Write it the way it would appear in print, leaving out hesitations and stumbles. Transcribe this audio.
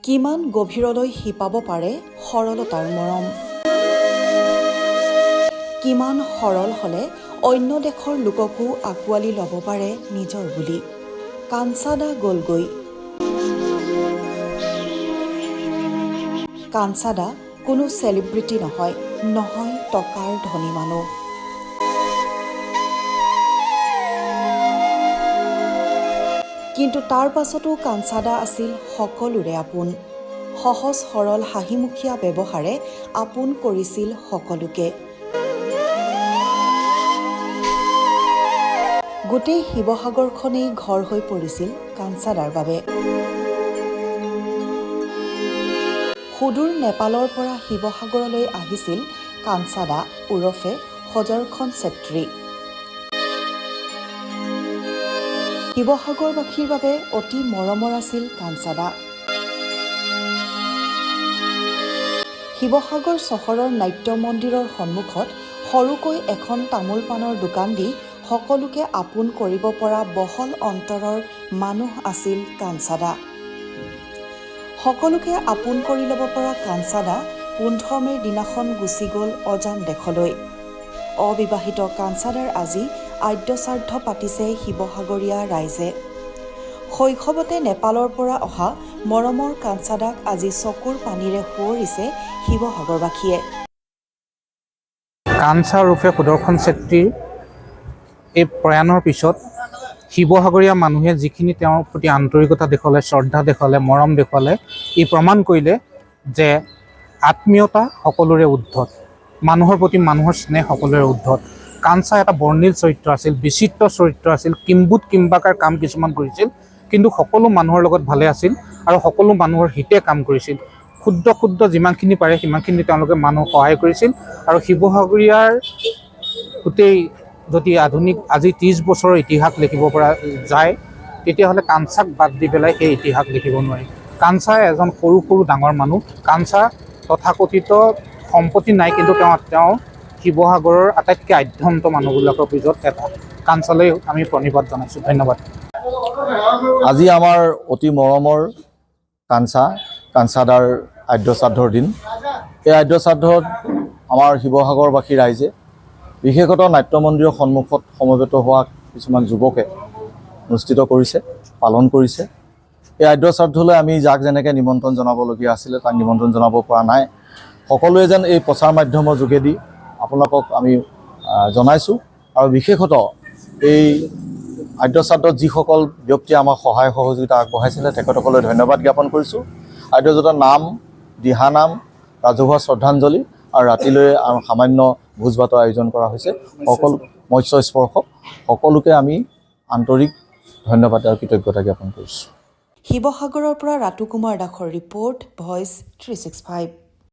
কিমান গভীৰলৈ শিপাব পাৰে সৰলতাৰ মৰম। কিমান সৰল হ'লে অন্য দেশৰ লোককো আঁকোৱালি ল'ব পাৰে নিজৰ বুলি। কাঞ্চাদা গ'লগৈ। কাঞ্চাদা কোনো চেলিব্ৰিটি নহয়, নহয় টকাৰ ধনী মানুহ। কিন্তু তাৰ পাছতো কাঞ্চাদা আছিল সকলোৰে আপোন। সহজ সৰল হাঁহিমুখীয়া ব্যৱহাৰে আপোন কৰিছিল সকলোকে। গোটেই শিৱসাগৰখনেই ঘৰ হৈ পৰিছিল কাঞ্চাদাৰ বাবে। সুদূৰ নেপালৰ পৰা শিৱসাগৰলৈ আহিছিল কাঞ্চাদা ওৰফে সজৰখন চেত্ৰী। শিৱসাগৰবাসীৰ বাবে অতি মৰমৰ আছিল কাঞ্চাদা। শিৱসাগৰ চহৰৰ নাট্য মন্দিৰৰ সন্মুখত সৰুকৈ এখন তামোল পাণৰ দোকান দি সকলোকে আপোন কৰিব পৰা বহল অন্তৰৰ মানুহ আছিল কাঞ্চাদা। সকলোকে আপোন কৰি ল'ব পৰা কাঞ্চাদা 15 মে'ৰ দিনাখন গুচি গ'ল অজান দেশলৈ। অবিবাহিত কাঞ্চাদাৰ আজি আদ্যশ্ৰাদ্ধ পাতিছে শিৱসাগৰীয়া ৰাইজে। শৈশৱতে নেপালৰ পৰা অহা মৰমৰ কাঞ্চাদাক আজি চকুৰ পানীৰে সুঁৱৰিছে শিৱসাগৰবাসীয়ে। কাঞ্চা ৰূপে সুদৰ্শন চেত্ৰীৰ এই প্ৰয়াণৰ পিছত শিৱসাগৰীয়া মানুহে যিখিনি তেওঁৰ প্ৰতি আন্তৰিকতা দেখুৱালে, শ্ৰদ্ধা দেখুৱালে, মৰম দেখুৱালে, ই প্ৰমাণ কৰিলে যে আত্মীয়তা সকলোৰে ঊৰ্ধ্বত, মানুহৰ প্ৰতি মানুহৰ স্নেহ সকলোৰে ঊৰ্ধ্বত। কাঞ্চা এটা বৰ্ণিল চৰিত্ৰ আছিল, বিচিত্ৰ চৰিত্ৰ আছিল, কিম্বুত কিম্বাকাৰ কাম কিছুমান কৰিছিল, কিন্তু সকলো মানুহৰ লগত ভালে আছিল আৰু সকলো মানুহৰ হিতে কাম কৰিছিল। ক্ষুদ্ৰ ক্ষুদ্ৰ যিমানখিনি পাৰে সিমানখিনি তেওঁলোকে মানুহক সহায় কৰিছিল। আৰু শিৱসাগৰীয়াৰ গোটেই যদি আধুনিক আজি 30 বছৰৰ ইতিহাস লিখিব পৰা যায়, তেতিয়াহ'লে কাঞ্চাক বাদ দি পেলাই সেই ইতিহাস লিখিব নোৱাৰি। কাঞ্চা এজন সৰু সৰু ডাঙৰ মানুহ। কাঞ্চা তথাকথিত সম্পত্তি নাই, কিন্তু তেওঁ শিৱসাগৰৰ আটাইতকৈ আদ্যন্ত মানুহবিলাকৰ ভিতৰত এটা। কাঞ্চালৈ আমি প্ৰণিপাত জনাইছোঁ। ধন্যবাদ। আজি আমাৰ অতি মৰমৰ কাঞ্চাদাৰ আদ্যশ্ৰাদ্ধৰ দিন। এই আদ্যশ্ৰাদ্ধত আমাৰ শিৱসাগৰবাসী ৰাইজে, বিশেষতঃ নাট্য মন্দিৰৰ সন্মুখত সমবেত হোৱা কিছুমান যুৱকে অনুষ্ঠিত কৰিছে, পালন কৰিছে। এই আদ্যশ্ৰাদ্ধলৈ আমি যাক যেনেকৈ নিমন্ত্ৰণ জনাবলগীয়া আছিলে তাক নিমন্ত্ৰণ জনাব পৰা নাই। সকলোৱে যেন এই প্ৰচাৰ মাধ্যমৰ যোগেদি আপোনালোকক আমি জনাইছোঁ। আৰু বিশেষতঃ এই আদ্যশ্ৰাদ্ধত যিসকল ব্যক্তিয়ে আমাক সহায় সহযোগিতা আগবঢ়াইছিলে তেখেতসকললৈ ধন্যবাদ জ্ঞাপন কৰিছোঁ। আদ্যশ্ৰাদ্ধৰ নাম, দিহানাম, ৰাজহুৱা শ্ৰদ্ধাঞ্জলি আৰু ৰাতিলৈ সামান্য ভোজ ভাতৰ আয়োজন কৰা হৈছে। সকলো মৎস্য স্পৰ্শক সকলোকে আমি আন্তৰিক ধন্যবাদ আৰু কৃতজ্ঞতা জ্ঞাপন কৰিছোঁ। শিৱসাগৰৰ পৰা ৰাতু কুমাৰ দাসৰ ৰিপৰ্ট, ভইচ 365।